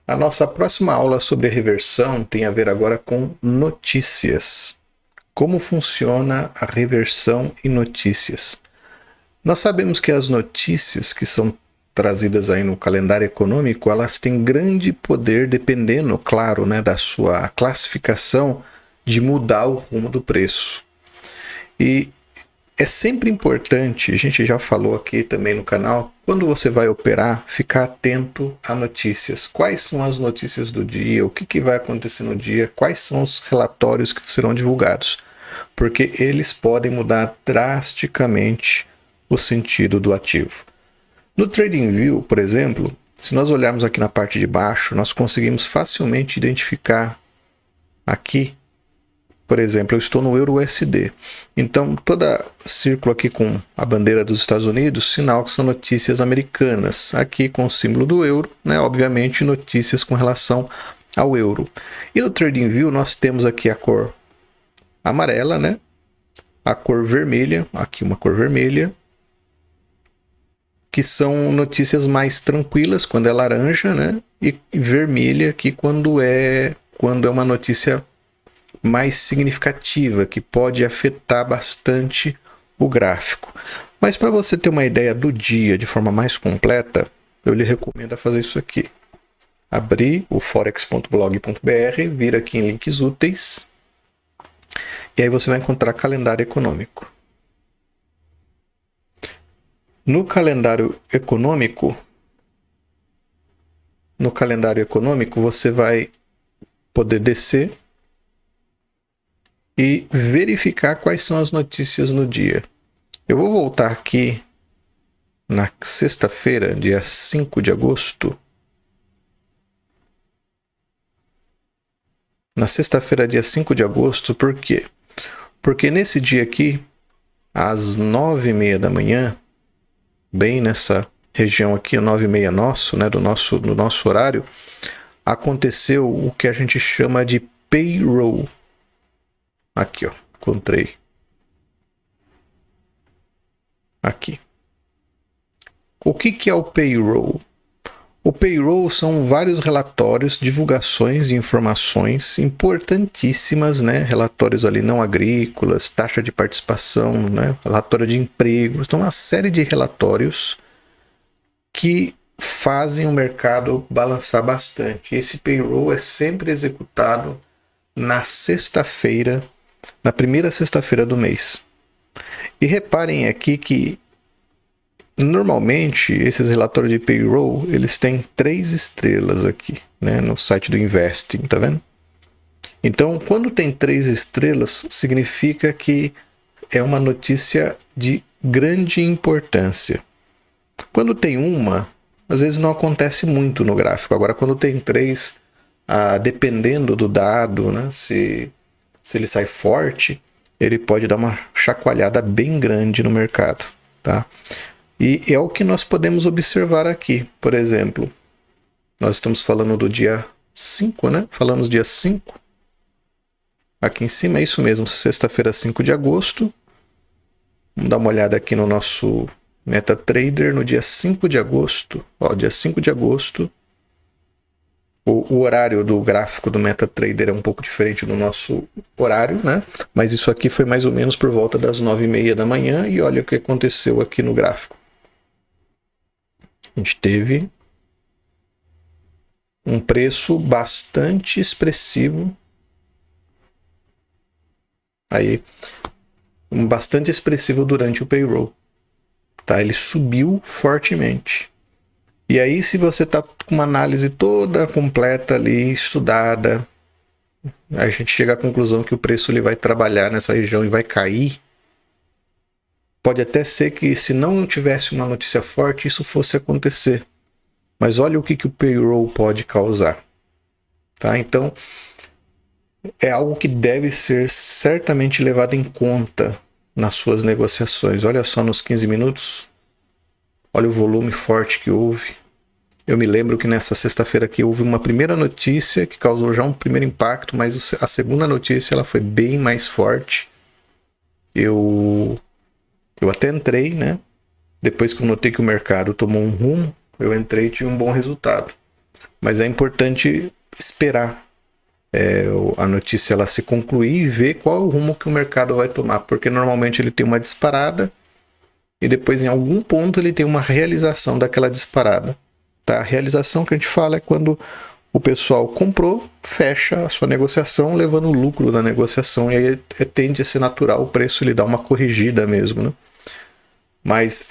A nossa próxima aula sobre reversão tem a ver agora com notícias. Como funciona a reversão em notícias? Nós sabemos que as notícias que são trazidas aí no calendário econômico, elas têm grande poder, dependendo, claro, da sua classificação, de mudar o rumo do preço. E é sempre importante, a gente já falou aqui também no canal, quando você vai operar, ficar atento a notícias. Quais são as notícias do dia, o que vai acontecer no dia, quais são os relatórios que serão divulgados, porque eles podem mudar drasticamente o sentido do ativo. No TradingView, por exemplo, se nós olharmos aqui na parte de baixo, nós conseguimos facilmente identificar aqui. Por exemplo, eu estou no euro USD. Então, todo círculo aqui com a bandeira dos Estados Unidos, sinal que são notícias americanas. Aqui com o símbolo do euro, obviamente notícias com relação ao euro. E no TradingView nós temos aqui a cor amarela, a cor vermelha, aqui uma cor vermelha, que são notícias mais tranquilas quando é laranja, e vermelha aqui quando é uma notícia mais significativa, que pode afetar bastante o gráfico. Mas para você ter uma ideia do dia de forma mais completa, eu lhe recomendo fazer isso aqui. Abrir o forex.blog.br, vir aqui em links úteis, e aí você vai encontrar calendário econômico. No calendário econômico, você vai poder descer e verificar quais são as notícias no dia. Eu vou voltar aqui na sexta-feira, dia 5 de agosto. Na sexta-feira, dia 5 de agosto, por quê? Porque nesse dia aqui, às 9h30 da manhã, bem nessa região aqui, 9h30 nosso, do nosso horário, aconteceu o que a gente chama de payroll. Aqui, ó, encontrei. Aqui. O que é o payroll? O payroll são vários relatórios, divulgações e informações importantíssimas, Relatórios ali não agrícolas, taxa de participação, Relatório de empregos. Então, uma série de relatórios que fazem o mercado balançar bastante. Esse payroll é sempre executado na sexta-feira, na primeira sexta-feira do mês. E reparem aqui que normalmente esses relatórios de payroll, eles têm 3 estrelas aqui, no site do Investing, tá vendo? Então, quando tem 3 estrelas, significa que é uma notícia de grande importância. Quando tem uma, às vezes não acontece muito no gráfico. Agora, quando tem 3, dependendo do dado, se ele sai forte, ele pode dar uma chacoalhada bem grande no mercado, tá? E é o que nós podemos observar aqui. Por exemplo, nós estamos falando do dia 5, Falamos dia 5. Aqui em cima é isso mesmo, sexta-feira, 5 de agosto. Vamos dar uma olhada aqui no nosso MetaTrader no dia 5 de agosto. Ó, dia 5 de agosto. O horário do gráfico do MetaTrader é um pouco diferente do nosso horário, Mas isso aqui foi mais ou menos por volta das 9h30 da manhã e olha o que aconteceu aqui no gráfico. A gente teve um preço bastante expressivo. Bastante expressivo durante o payroll. Tá? Ele subiu fortemente. E aí, se você está com uma análise toda completa ali, estudada, a gente chega à conclusão que o preço ele vai trabalhar nessa região e vai cair. Pode até ser que, se não tivesse uma notícia forte, isso fosse acontecer. Mas olha o que o payroll pode causar. Tá? Então, é algo que deve ser certamente levado em conta nas suas negociações. Olha só nos 15 minutos. Olha o volume forte que houve. Eu me lembro que nessa sexta-feira aqui houve uma primeira notícia que causou já um primeiro impacto, mas a segunda notícia ela foi bem mais forte. Eu até entrei, Depois que eu notei que o mercado tomou um rumo, eu entrei e tive um bom resultado. mas é importante esperar a notícia ela se concluir e ver qual é o rumo que o mercado vai tomar, porque normalmente ele tem uma disparada e depois em algum ponto ele tem uma realização daquela disparada. Tá? A realização que a gente fala é quando o pessoal comprou, fecha a sua negociação, levando o lucro da negociação, e aí tende a ser natural o preço ele dá uma corrigida mesmo, né? Mas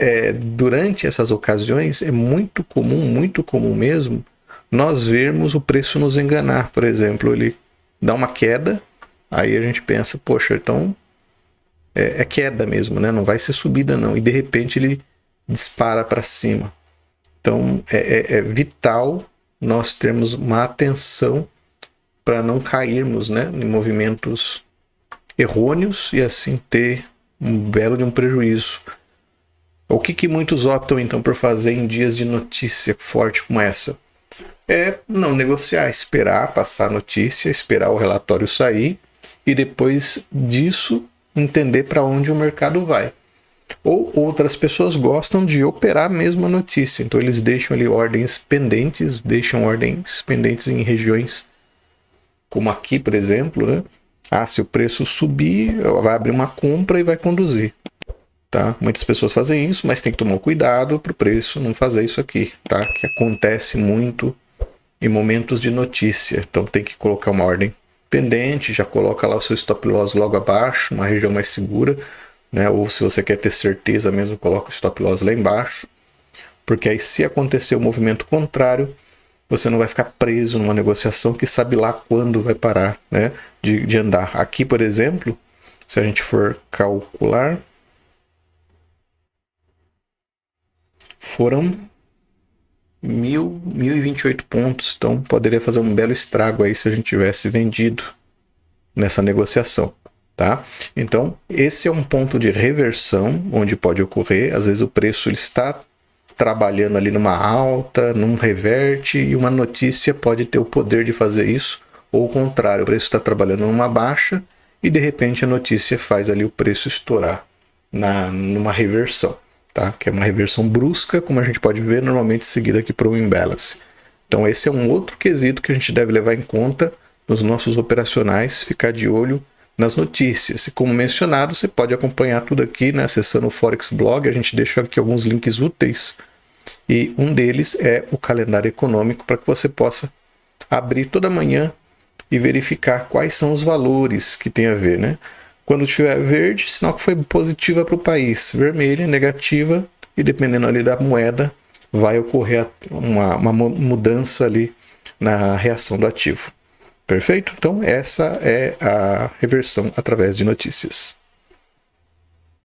durante essas ocasiões é muito comum mesmo, nós vermos o preço nos enganar. Por exemplo, ele dá uma queda, aí a gente pensa, poxa, então é queda mesmo, né? Não vai ser subida não, e de repente ele dispara para cima. Então é vital nós termos uma atenção para não cairmos, né, em movimentos errôneos e assim ter um belo de um prejuízo. O que muitos optam então por fazer em dias de notícia forte como essa? É não negociar, esperar passar a notícia, esperar o relatório sair e depois disso entender para onde o mercado vai. Ou outras pessoas gostam de operar mesmo a notícia, então eles deixam ali ordens pendentes, em regiões como aqui, por exemplo, né? Se o preço subir, vai abrir uma compra e vai conduzir. Tá? Muitas pessoas fazem isso, mas tem que tomar cuidado para o preço não fazer isso aqui, tá? Que acontece muito em momentos de notícia. Então tem que colocar uma ordem pendente, já coloca lá o seu stop loss logo abaixo, uma região mais segura, né? Ou se você quer ter certeza mesmo, coloca o stop loss lá embaixo, porque aí se acontecer o movimento contrário, você não vai ficar preso numa negociação que sabe lá quando vai parar, né, de andar. Aqui, por exemplo, se a gente for calcular, foram 1.028 pontos, então poderia fazer um belo estrago aí se a gente tivesse vendido nessa negociação, tá? Então, esse é um ponto de reversão onde pode ocorrer, às vezes o preço ele está trabalhando ali numa alta, num reverte, e uma notícia pode ter o poder de fazer isso, ou o contrário, o preço está trabalhando numa baixa e de repente a notícia faz ali o preço estourar numa reversão. Tá? Que é uma reversão brusca, como a gente pode ver, normalmente seguida aqui por um imbalance. Então esse é um outro quesito que a gente deve levar em conta nos nossos operacionais, ficar de olho nas notícias. E como mencionado, você pode acompanhar tudo aqui, né, acessando o Forex Blog, a gente deixa aqui alguns links úteis, e um deles é o calendário econômico, para que você possa abrir toda manhã e verificar quais são os valores que tem a ver, né? Quando tiver verde, sinal que foi positiva para o país. Vermelha, negativa, e dependendo ali da moeda, vai ocorrer uma mudança ali na reação do ativo. Perfeito? Então, essa é a reversão através de notícias.